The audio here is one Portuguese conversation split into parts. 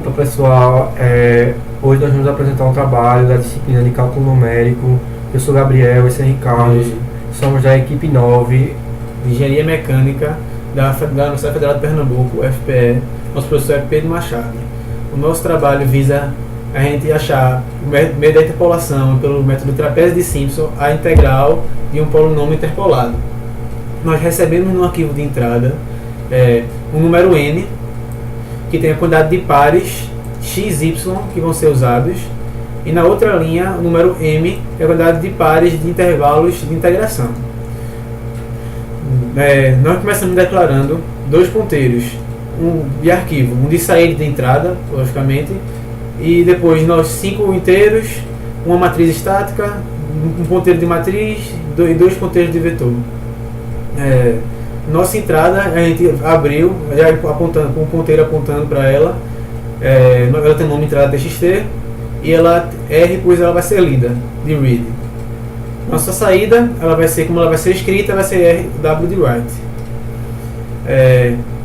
Então, pessoal, hoje nós vamos apresentar um trabalho da disciplina de cálculo numérico. Eu sou Gabriel, esse é Ricardo, somos da equipe 9 de Engenharia Mecânica da Universidade Federal de Pernambuco, UFPE. Nosso professor é Pedro Machado. O nosso trabalho visa a gente achar, por meio da interpolação, pelo método trapézio de Simpson, a integral de um polinômio interpolado. Nós recebemos no arquivo de entrada um número n, que tem a quantidade de pares x, y que vão ser usados, e na outra linha o número m é a quantidade de pares de intervalos de integração. Nós começamos declarando dois ponteiros, um de arquivo, um de saída e de entrada, logicamente, e depois nós 5 inteiros, uma matriz estática, um ponteiro de matriz e dois ponteiros de vetor. Nossa entrada a gente abriu, já apontando, com o ponteiro apontando para ela. Ela tem o nome entrada txt e ela R, pois ela vai ser lida, de read. Nossa saída, ela vai ser, como ela vai ser escrita, vai ser R, W de write.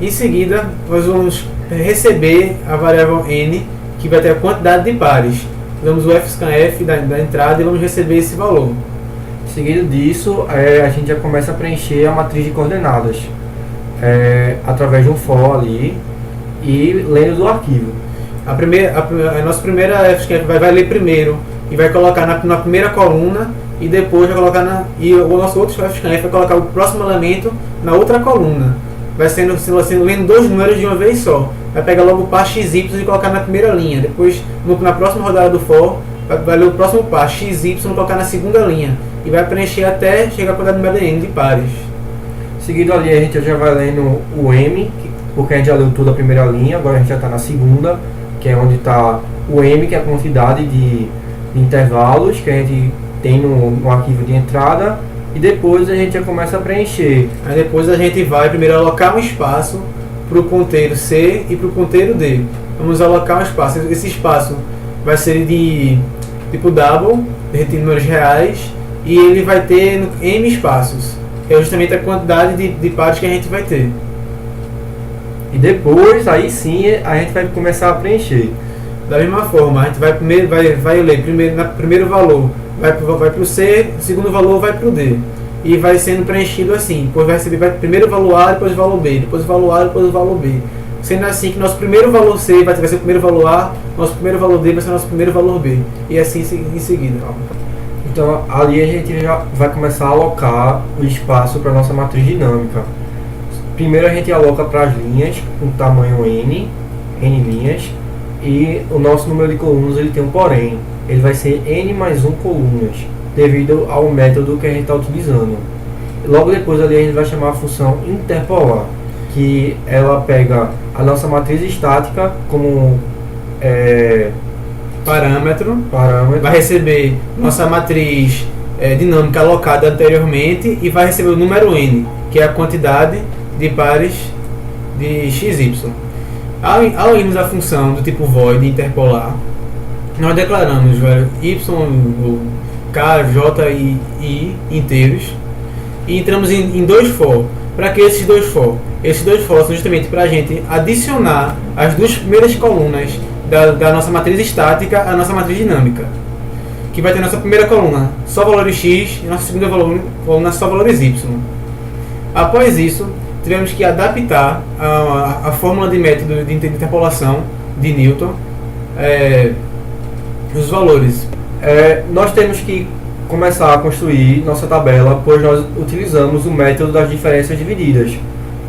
Em seguida, nós vamos receber a variável n, que vai ter a quantidade de pares. Damos o fscanf da entrada e vamos receber esse valor. Seguido disso, a gente já começa a preencher a matriz de coordenadas através de um for ali e lendo do arquivo. A nossa primeira fscanf vai ler primeiro e vai colocar na primeira coluna, e depois vai colocar e o nosso outro fscanf vai colocar o próximo elemento na outra coluna. Vai sendo lendo dois números de uma vez só. Vai pegar logo o par xy e colocar na primeira linha. Depois, na próxima rodada do for, vai ler o próximo par xy e colocar na segunda linha. E vai preencher até chegar a quantidade número n de pares. Seguido ali, a gente já vai lendo o m, porque a gente já leu toda a primeira linha. Agora a gente já está na segunda, que é onde está o m, que é a quantidade de intervalos que a gente tem no arquivo de entrada. E depois a gente já começa a preencher. Aí depois a gente vai primeiro alocar um espaço para o ponteiro C e para o ponteiro D. Vamos alocar um espaço. Esse espaço vai ser de tipo double, de números reais, e ele vai ter m espaços, que é justamente a quantidade de pares que a gente vai ter. E depois, aí sim, a gente vai começar a preencher. Da mesma forma, a gente vai ler primeiro valor vai para o C, o segundo valor vai para o D. E vai sendo preenchido assim. Depois vai receber primeiro o valor A, depois o valor B, depois o valor A, depois o valor B. Sendo assim que nosso primeiro valor C vai ser o primeiro valor A, nosso primeiro valor D vai ser o nosso primeiro valor B. E assim em seguida. Então ali a gente já vai começar a alocar o espaço para a nossa matriz dinâmica. Primeiro a gente aloca para as linhas com tamanho n linhas, e o nosso número de colunas ele tem um porém. Ele vai ser n mais 1 colunas, devido ao método que a gente está utilizando. Logo depois ali a gente vai chamar a função interpolar, que ela pega a nossa matriz estática como parâmetro, vai receber nossa matriz dinâmica alocada anteriormente e vai receber o número n, que é a quantidade de pares de xy. Ao irmos a função do tipo void interpolar, nós declaramos y, k, j e i inteiros e entramos em dois for. Para que esses dois for? Esses dois for são justamente para a gente adicionar as duas primeiras colunas da nossa matriz estática à nossa matriz dinâmica, que vai ter nossa primeira coluna só valores x e nossa segunda coluna só valores y. Após isso, tivemos que adaptar a fórmula de método de interpolação de Newton, os valores. Nós temos que começar a construir nossa tabela, pois nós utilizamos o método das diferenças divididas,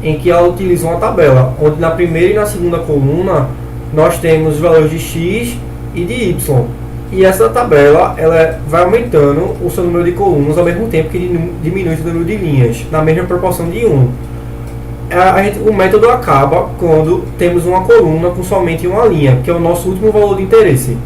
em que ela utiliza uma tabela, onde na primeira e na segunda coluna nós temos os valores de x e de y. E essa tabela ela vai aumentando o seu número de colunas ao mesmo tempo que diminui o número de linhas, na mesma proporção de 1. O método acaba quando temos uma coluna com somente uma linha, que é o nosso último valor de interesse.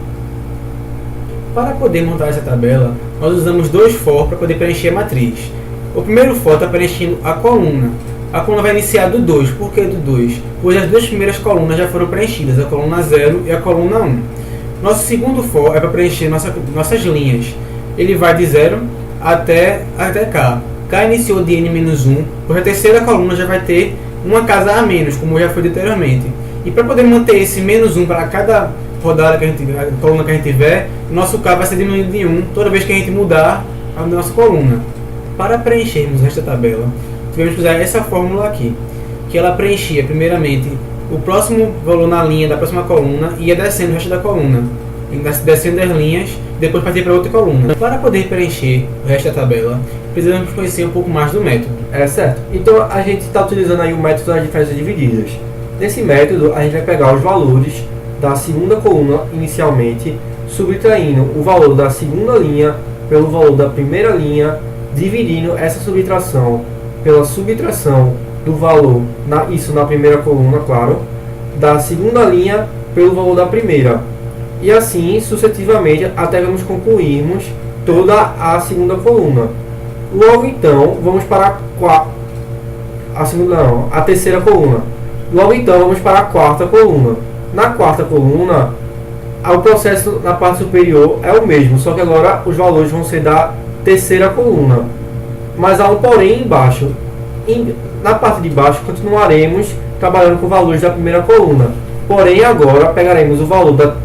Para poder montar essa tabela, nós usamos dois for para poder preencher a matriz. O primeiro for está preenchendo a coluna. A coluna vai iniciar do 2. Por que do 2? Pois as duas primeiras colunas já foram preenchidas, a coluna 0 e a coluna 1. Nosso segundo for é para preencher nossas linhas. Ele vai de 0 até K. K iniciou de n-1, pois a terceira coluna já vai ter uma casa a menos, como já foi anteriormente. E para poder manter esse menos 1 para cada rodada coluna que a gente tiver, o nosso K vai ser diminuído de 1 toda vez que a gente mudar a nossa coluna. Para preenchermos esta tabela, tivemos que usar essa fórmula aqui, que ela preenchia primeiramente o próximo valor na linha da próxima coluna e ia descendo o resto da coluna, descendo as linhas, depois partir para outra coluna. Para poder preencher o resto da tabela, precisamos conhecer um pouco mais do método. Certo. Então a gente está utilizando aí o método das diferenças divididas. Nesse método a gente vai pegar os valores da segunda coluna inicialmente, subtraindo o valor da segunda linha pelo valor da primeira linha, dividindo essa subtração pela subtração do valor, isso na primeira coluna, claro, da segunda linha pelo valor da primeira. E assim sucessivamente até vamos concluirmos toda a segunda coluna. Logo então vamos para a terceira coluna. Logo então vamos para a quarta coluna. Na quarta coluna, o processo na parte superior é o mesmo, só que agora os valores vão ser da terceira coluna. Mas há um porém embaixo. Na parte de baixo continuaremos trabalhando com valores da primeira coluna. Porém agora pegaremos o valor da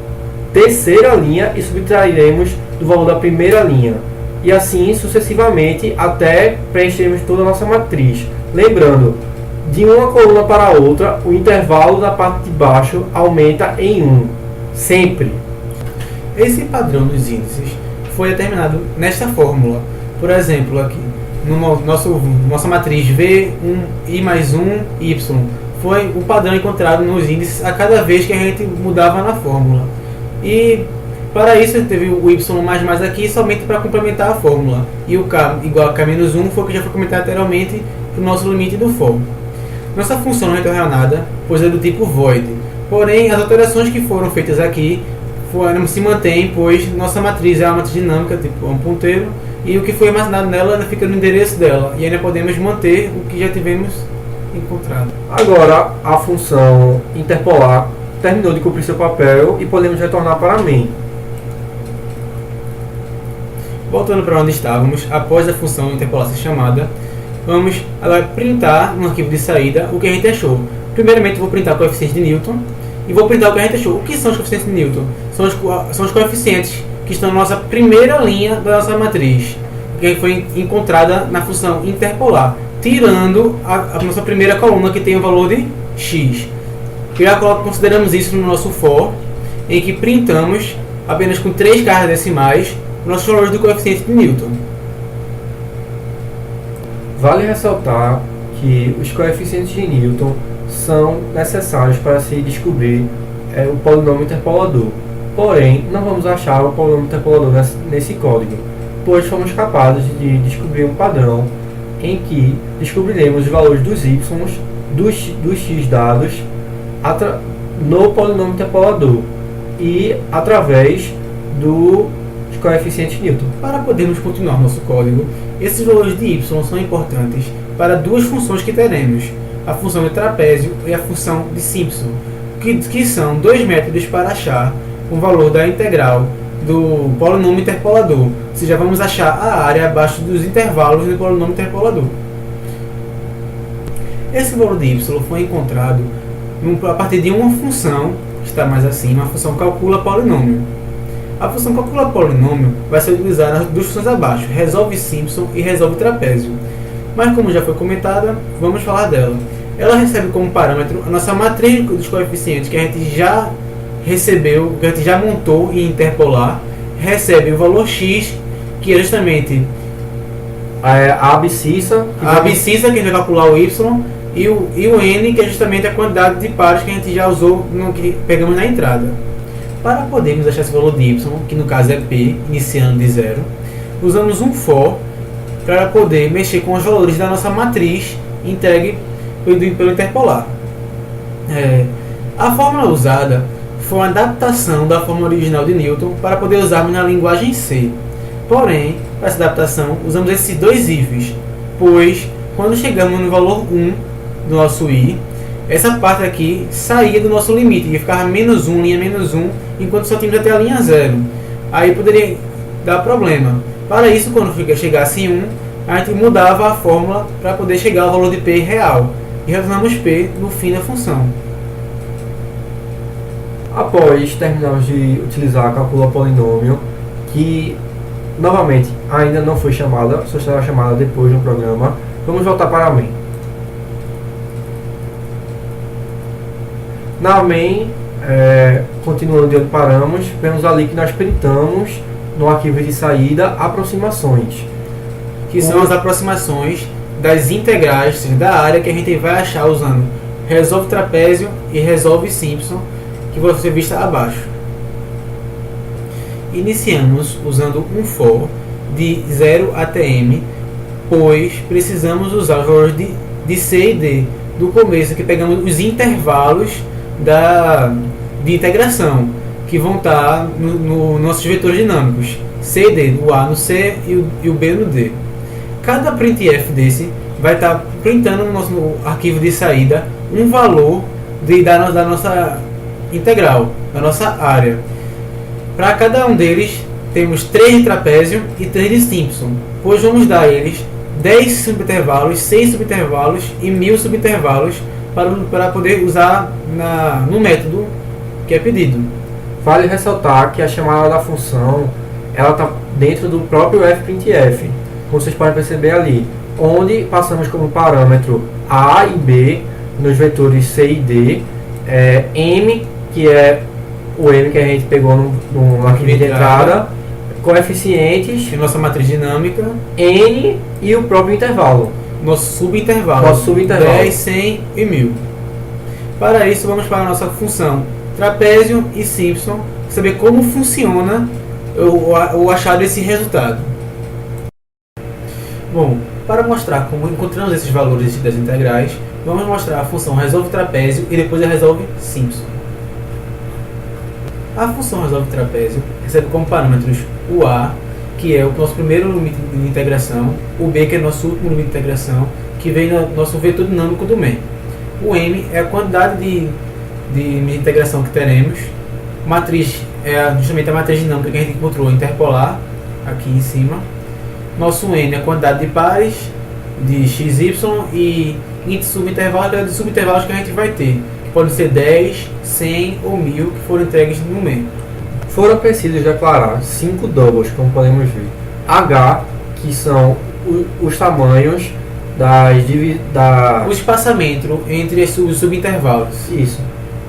terceira linha e subtrairemos do valor da primeira linha. E assim sucessivamente até preenchermos toda a nossa matriz. Lembrando, de uma coluna para a outra, o intervalo da parte de baixo aumenta em 1. Sempre. Esse padrão dos índices foi determinado nesta fórmula. Por exemplo, aqui, nossa matriz V1, I mais 1, Y. Foi o padrão encontrado nos índices a cada vez que a gente mudava na fórmula. E para isso teve o Y mais aqui somente para complementar a fórmula. E o K igual a K menos 1 foi o que já foi comentado anteriormente para o nosso limite do for. Nossa função não retorna nada, pois é do tipo void. Porém, as alterações que foram feitas aqui se mantêm, pois nossa matriz é uma matriz dinâmica, tipo um ponteiro, e o que foi armazenado nela fica no endereço dela. E ainda podemos manter o que já tivemos encontrado. Agora, a função interpolar terminou de cumprir seu papel e podemos retornar para main. Voltando para onde estávamos, após a função interpolar ser chamada, vamos agora printar no arquivo de saída o que a gente achou. Primeiramente vou printar o coeficiente de Newton e vou printar o que a gente achou. O que são os coeficientes de Newton? São os coeficientes que estão na nossa primeira linha da nossa matriz, que foi encontrada na função interpolar, tirando a nossa primeira coluna que tem o valor de x. Já consideramos isso no nosso for, em que printamos apenas com 3 casas decimais os nossos valores do coeficiente de Newton. Vale ressaltar que os coeficientes de Newton são necessários para se descobrir o polinômio interpolador. Porém, não vamos achar o polinômio interpolador nesse código, pois fomos capazes de descobrir um padrão em que descobriremos os valores dos y, dos x dados no polinômio interpolador e através dos coeficientes Newton. Para podermos continuar nosso código, esses valores de y são importantes para duas funções que teremos, a função de trapézio e a função de Simpson, que são dois métodos para achar o valor da integral do polinômio interpolador, ou seja, vamos achar a área abaixo dos intervalos do polinômio interpolador. Esse valor de y foi encontrado a partir de uma função que está mais acima, a função calcula polinômio. A função calcula polinômio vai ser utilizada nas duas funções abaixo, resolve Simpson e resolve trapézio. Mas como já foi comentada, vamos falar dela. Ela recebe como parâmetro a nossa matriz dos coeficientes que a gente já recebeu, que a gente já montou em interpolar, recebe o valor x, que é justamente a abscissa que a gente vai calcular o y, e o n, que é justamente a quantidade de pares que a gente já usou no que pegamos na entrada. Para podermos achar esse valor de y, que no caso é p, iniciando de 0, usamos um for para poder mexer com os valores da nossa matriz entregue pelo interpolar. A fórmula usada foi uma adaptação da fórmula original de Newton para poder usarmos na linguagem C. Porém, para essa adaptação, usamos esses dois ifs, pois quando chegamos no valor 1 do nosso i, essa parte aqui saía do nosso limite, e ficava menos 1, linha menos 1, enquanto só tínhamos até a linha 0. Aí poderia dar problema. Para isso, quando chegasse em 1, a gente mudava a fórmula para poder chegar ao valor de p real, e retornamos p no fim da função. Após terminarmos de utilizar a calcula polinômio, que novamente ainda não foi chamada, só será chamada depois no programa, vamos voltar para a main. Na main, continuando de onde paramos, vemos ali que nós printamos no arquivo de saída aproximações, que são as aproximações das integrais, ou seja, da área que a gente vai achar usando resolve trapézio e resolve Simpson, que você vista abaixo. Iniciamos usando um for de 0 até m, pois precisamos usar os valores de C e D do começo, que pegamos os intervalos de integração, que vão estar nos nossos vetores dinâmicos, C e D, o A no C e o B no D. Cada printf desse vai estar printando no nosso arquivo de saída um valor da nossa integral, da nossa área. Para cada um deles, temos 3 de trapézio e 3 de Simpson, pois vamos dar a eles 10 subintervalos, 100 subintervalos e 1000 subintervalos para poder usar no método que é pedido. Vale ressaltar que a chamada da função ela está dentro do próprio fprintf, como vocês podem perceber ali, onde passamos como parâmetro A e B nos vetores C e D, M, que é o M que a gente pegou no arquivo de entrada, coeficientes, e nossa matriz dinâmica, N e o próprio intervalo. Nosso subintervalo, 10, 100 e 1000. Para isso, vamos para a nossa função trapézio e Simpson, saber como funciona o achar desse resultado. Bom, para mostrar como encontramos esses valores das integrais, vamos mostrar a função resolve trapézio e depois a resolve Simpson. A função resolve trapézio recebe como parâmetros o A, que é o nosso primeiro limite de integração, o B, que é o nosso último limite de integração, que vem no nosso vetor dinâmico do main. O M é a quantidade de integração que teremos. Matriz é justamente a matriz dinâmica que a gente encontrou interpolar aqui em cima. Nosso N é a quantidade de pares de XY e índice subintervalo é de subintervalos que a gente vai ter, que podem ser 10, 100 ou 1000 que foram entregues no main. Foram precisos declarar 5 doubles, como podemos ver. H, que são os tamanhos o espaçamento entre os subintervalos. Isso.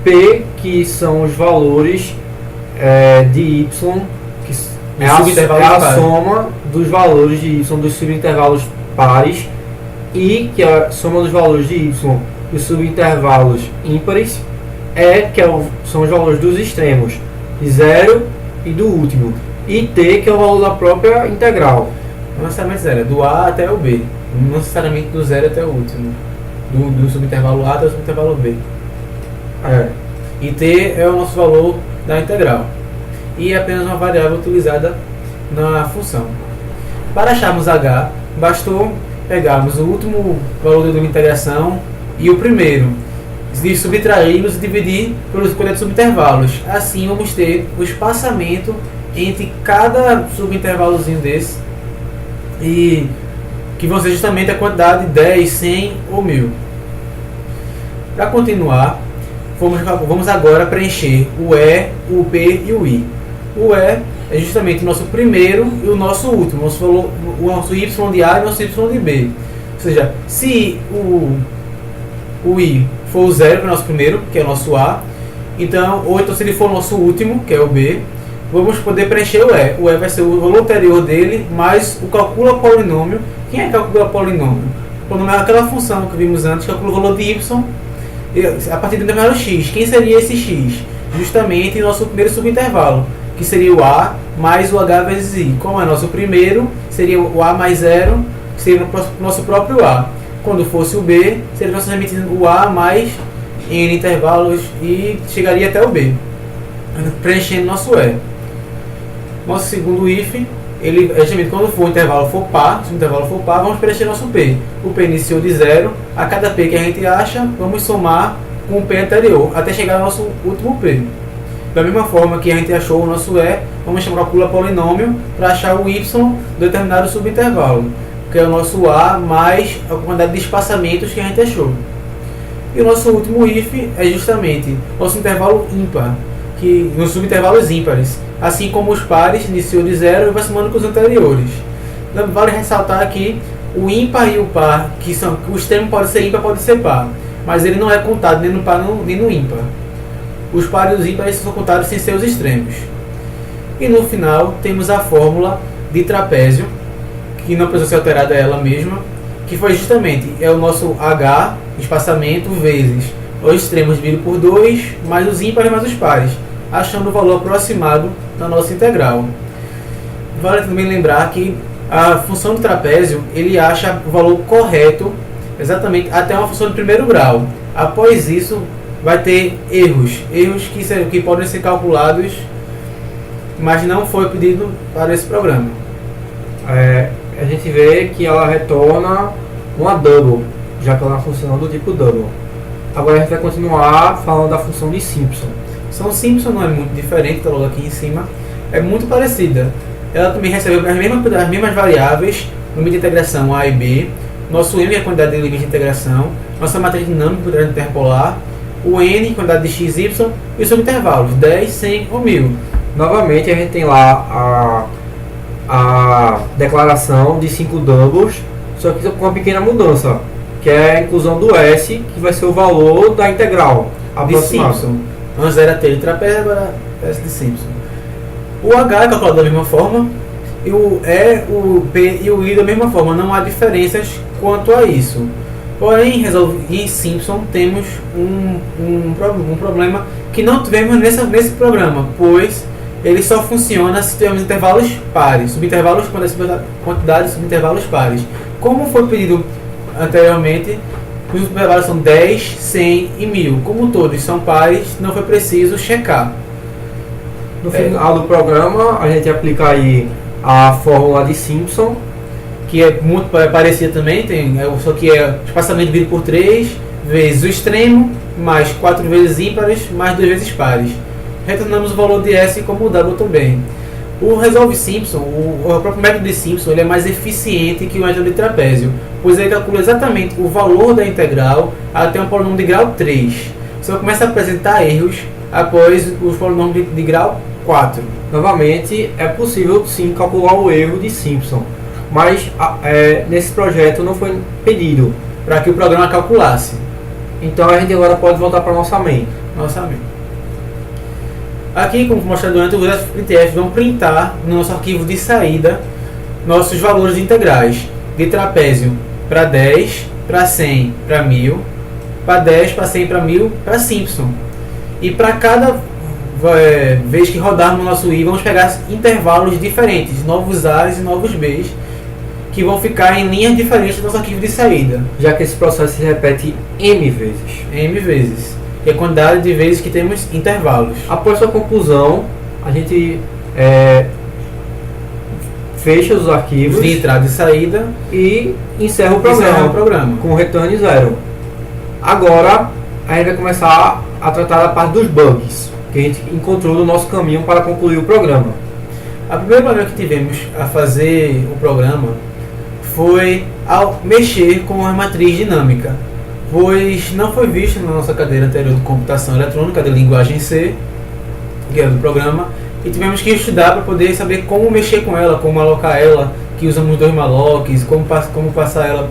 P, que são os valores de Y, que é a soma dos valores de Y dos subintervalos pares, I, que é a soma dos valores de Y dos subintervalos ímpares, E, que são os valores dos extremos, de 0 e do último, e T, que é o valor da própria integral. Não necessariamente 0, do A até o B, não necessariamente do 0 até o último, do subintervalo A até o subintervalo B. E T é o nosso valor da integral, e é apenas uma variável utilizada na função. Para acharmos H, bastou pegarmos o último valor da integração e o primeiro, de subtraí-los e dividir pelos escolha de subintervalos. Assim vamos ter o espaçamento entre cada subintervalozinho desse, e que vão ser justamente a quantidade de 10, 100 ou 1000. Para continuar, vamos agora preencher o E, o P e o I. O E é justamente o nosso primeiro e o nosso último, o nosso Y de A e o nosso Y de B. Ou seja, se o I for o 0, que é o nosso primeiro, que é o nosso A, ou então se ele for o nosso último, que é o B, vamos poder preencher o E. O E vai ser o valor anterior dele, mais o calcula polinômio. Quem é que calcula polinômio? O polinômio é aquela função que vimos antes, que calcula o valor de Y a partir do determinado X. Quem seria esse X? Justamente nosso primeiro subintervalo, que seria o A mais o H vezes I. Como é nosso primeiro, seria o A mais 0, que seria o nosso próprio A. Quando fosse o B, seria nós remetindo o A mais N intervalos e chegaria até o B, preenchendo nosso E. Nosso segundo if, ele justamente quando o intervalo for par, se o intervalo for par, vamos preencher nosso P. O P iniciou de 0, a cada P que a gente acha, vamos somar com o P anterior, até chegar ao nosso último P. Da mesma forma que a gente achou o nosso E, vamos chamar calcula polinômio para achar o Y do determinado subintervalo, que é o nosso A mais a quantidade de espaçamentos que a gente achou. E o nosso último if é justamente nosso intervalo ímpar, que nos subintervalos ímpares, assim como os pares iniciou de zero e vai somando com os anteriores. Vale ressaltar aqui o ímpar e o par, que são o extremo pode ser ímpar, pode ser par, mas ele não é contado nem no par nem no ímpar. Os pares e os ímpares são contados sem seus extremos. E no final temos a fórmula de trapézio, que não precisou ser alterada ela mesma, que foi justamente o nosso H, espaçamento, vezes os extremos dividido por 2, mais os ímpares mais os pares, achando o valor aproximado da nossa integral. Vale também lembrar que a função do trapézio, ele acha o valor correto exatamente até uma função de primeiro grau. Após isso, vai ter erros que podem ser calculados, mas não foi pedido para esse programa. A gente vê que ela retorna uma double, já que ela é uma função do tipo double. Agora a gente vai continuar falando da função de Simpson. A função Simpson não é muito diferente, está logo aqui em cima, é muito parecida. Ela também recebe as mesmas variáveis no limite de integração A e B, nosso M é a quantidade de limite de integração, nossa matriz dinâmica, quantidade interpolar, o N, quantidade de x, y, e os subintervalos, 10, 100 ou 1000. Novamente a gente tem lá a declaração de 5 doubles, só que com uma pequena mudança, que é a inclusão do S, que vai ser o valor da integral de Simpson. Antes era T de trapézio, agora S de Simpson. O H é calculado da mesma forma, e o E, o P e o I da mesma forma, não há diferenças quanto a isso. Porém, em Simpson temos um problema que não tivemos nesse programa, pois ele só funciona se tivermos intervalos pares, subintervalos, quantidade de subintervalos pares. Como foi pedido anteriormente, os subintervalos são 10, 100 e 1000. Como todos são pares, não foi preciso checar. No final do programa, a gente aplica aí a fórmula de Simpson, que é muito parecida também, só que é espaçamento dividido por 3 vezes o extremo, mais 4 vezes ímpares, mais 2 vezes pares. Retornamos o valor de S como o W também. O Resolve Simpson, o próprio método de Simpson, ele é mais eficiente que o método de trapézio, pois ele calcula exatamente o valor da integral até um polinômio de grau 3. Só começa a apresentar erros após os polinômios de grau 4. Novamente, é possível sim calcular o erro de Simpson, mas nesse projeto não foi pedido para que o programa calculasse. Então a gente agora pode voltar para a nossa main. Aqui, como mostrado antes, os printf vão printar no nosso arquivo de saída nossos valores integrais de trapézio para 10, para 100, para 1000, para 10, para 100, para 1000, para Simpson. E para cada vez que rodarmos o nosso i, vamos pegar intervalos diferentes, novos a's e novos b's, que vão ficar em linhas diferentes do nosso arquivo de saída. Já que esse processo se repete m vezes. M vezes. E a quantidade de vezes que temos intervalos. Após sua conclusão, a gente fecha os arquivos de entrada e saída e encerra o programa com return 0. Agora a gente vai começar a tratar da parte dos bugs que a gente encontrou no nosso caminho para concluir o programa. A primeira problema que tivemos a fazer o programa foi ao mexer com a matriz dinâmica, pois não foi visto na nossa cadeira anterior de computação eletrônica de linguagem C, que era do programa, e tivemos que estudar para poder saber como mexer com ela, como alocar ela, que usamos 2 mallocs, como passar ela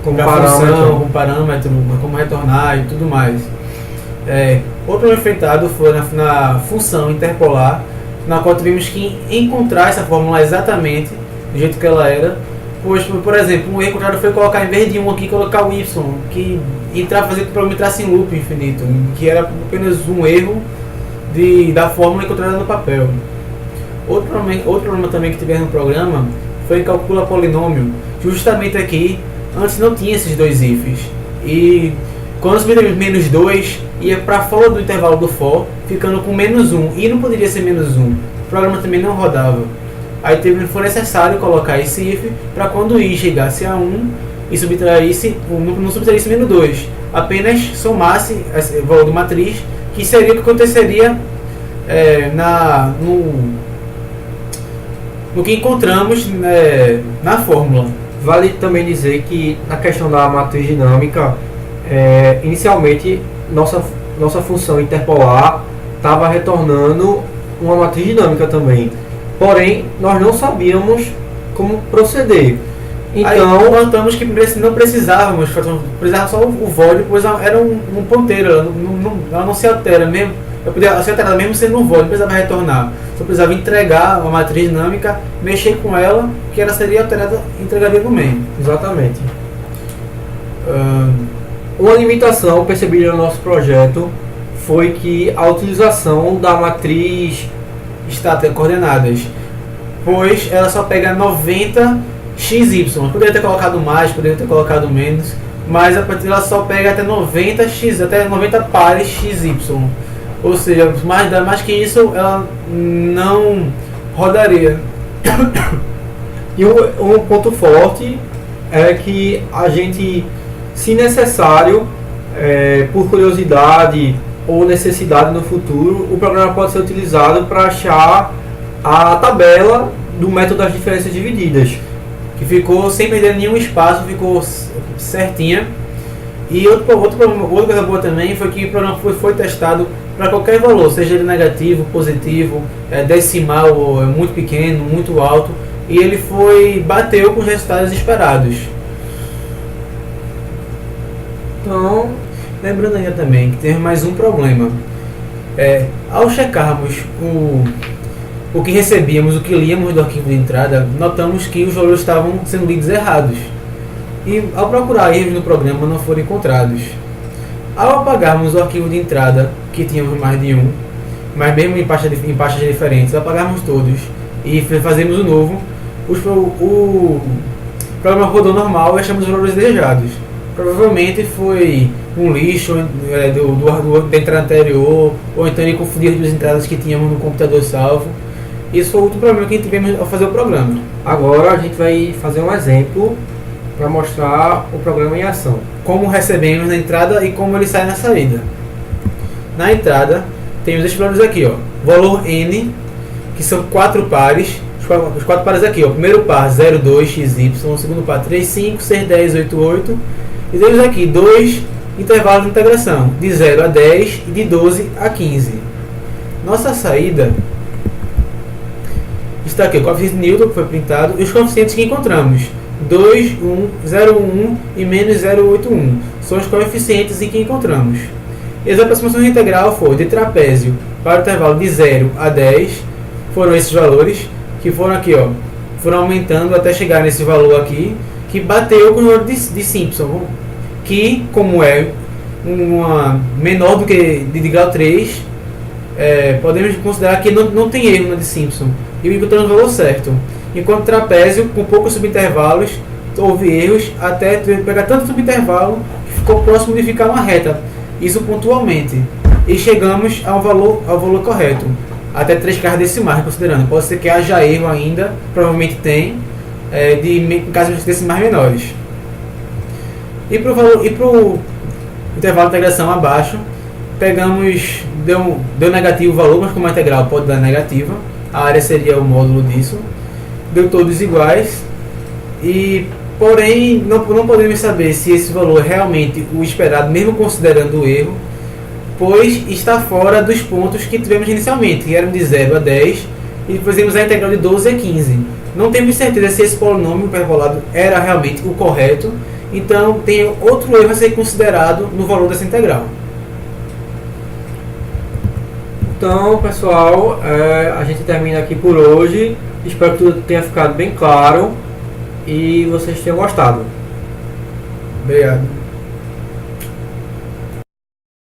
como parâmetro, como retornar e tudo mais. Outro problema enfrentado foi na função interpolar, na qual tivemos que encontrar essa fórmula exatamente do jeito que ela era. Pois, por exemplo, um erro encontrado foi colocar, em vez de 1 aqui, colocar o y, que fazer que o programa entrasse em loop infinito, que era apenas um erro da fórmula encontrada no papel. Outro problema também que tivemos no programa foi em calcula polinômio. Justamente aqui, antes não tinha esses dois ifs, e quando subimos menos 2, ia para fora do intervalo do for, ficando com menos 1, e não poderia ser menos 1. O programa também não rodava. Aí foi necessário colocar esse if para quando o i chegasse a 1 e não subtraísse menos 2, apenas somasse o valor de matriz, que seria o que aconteceria no que encontramos na fórmula. Vale também dizer que na questão da matriz dinâmica, inicialmente nossa função interpolar estava retornando uma matriz dinâmica também. Porém, nós não sabíamos como proceder. Então, aí notamos que não precisávamos só o void, pois era um ponteiro, ela não se altera mesmo. Eu podia ser alterada mesmo sendo um void, não precisava retornar. Só precisava entregar uma matriz dinâmica, mexer com ela, que ela seria alterada e entregaria no main. Exatamente. Uma limitação percebida no nosso projeto foi que a utilização da matriz estática coordenadas, pois ela só pega 90 XY. Poderia ter colocado mais, poderia ter colocado menos, mas a partir ela só pega até 90 x, até 90 pares XY. Ou seja, mais que isso ela não rodaria. E um ponto forte é que a gente, se necessário, por curiosidade ou necessidade no futuro, o programa pode ser utilizado para achar a tabela do método das diferenças divididas, que ficou sem perder nenhum espaço, ficou certinha. E outra coisa boa também foi que o programa foi testado para qualquer valor, seja ele negativo, positivo, decimal, muito pequeno, muito alto, e ele bateu com os resultados esperados. Então, lembrando ainda também que teve mais um problema. Ao checarmos o que recebíamos, o que líamos do arquivo de entrada, notamos que os valores estavam sendo lidos errados. E ao procurar erros no programa não foram encontrados. Ao apagarmos o arquivo de entrada, que tínhamos mais de um, mas mesmo em pastas diferentes, apagarmos todos e fazemos o novo, o programa rodou normal e achamos os valores desejados. Provavelmente foi um lixo da entrada anterior, ou então ele confundiu as duas entradas que tínhamos no computador salvo. Isso foi outro problema que a gente tivemos ao fazer o programa. Agora a gente vai fazer um exemplo para mostrar o programa em ação. Como recebemos na entrada e como ele sai na saída. Na entrada, temos estes valores aqui, ó. Valor N, que são 4 pares. Os 4 pares aqui, ó. O primeiro par 02xy, o segundo par 35, 6, 10, 8, 8. E temos aqui 2 intervalos de integração, de 0 a 10 e de 12 a 15. Nossa saída está aqui, o coeficiente de Newton que foi printado e os coeficientes que encontramos. 2, 1, 0,1 e menos 0,81 são os coeficientes em que encontramos. E as aproximações integral foi de trapézio para o intervalo de 0 a 10, foram esses valores que foram aqui, ó, foram aumentando até chegar nesse valor aqui, que bateu com o valor de Simpson, que como é uma menor do que de grau 3, podemos considerar que não tem erro na de Simpson, e encontramos o valor certo. Enquanto trapézio, com poucos subintervalos, houve erros até pegar tanto subintervalo que ficou próximo de ficar uma reta, isso pontualmente, e chegamos ao valor correto, até 3 casas decimais, considerando. Pode ser que haja erro ainda, provavelmente tem, em casos decimais menores. E para o intervalo de integração abaixo, pegamos, deu negativo o valor, mas como a integral pode dar negativa, a área seria o módulo disso. Deu todos iguais, porém não podemos saber se esse valor é realmente o esperado, mesmo considerando o erro, pois está fora dos pontos que tivemos inicialmente, que eram de 0 a 10, e fizemos a integral de 12 a 15. Não temos certeza se esse polinômio hiperbolado era realmente o correto, então tem outro erro a ser considerado no valor dessa integral. Então, pessoal, a gente termina aqui por hoje. Espero que tudo tenha ficado bem claro e vocês tenham gostado. Obrigado.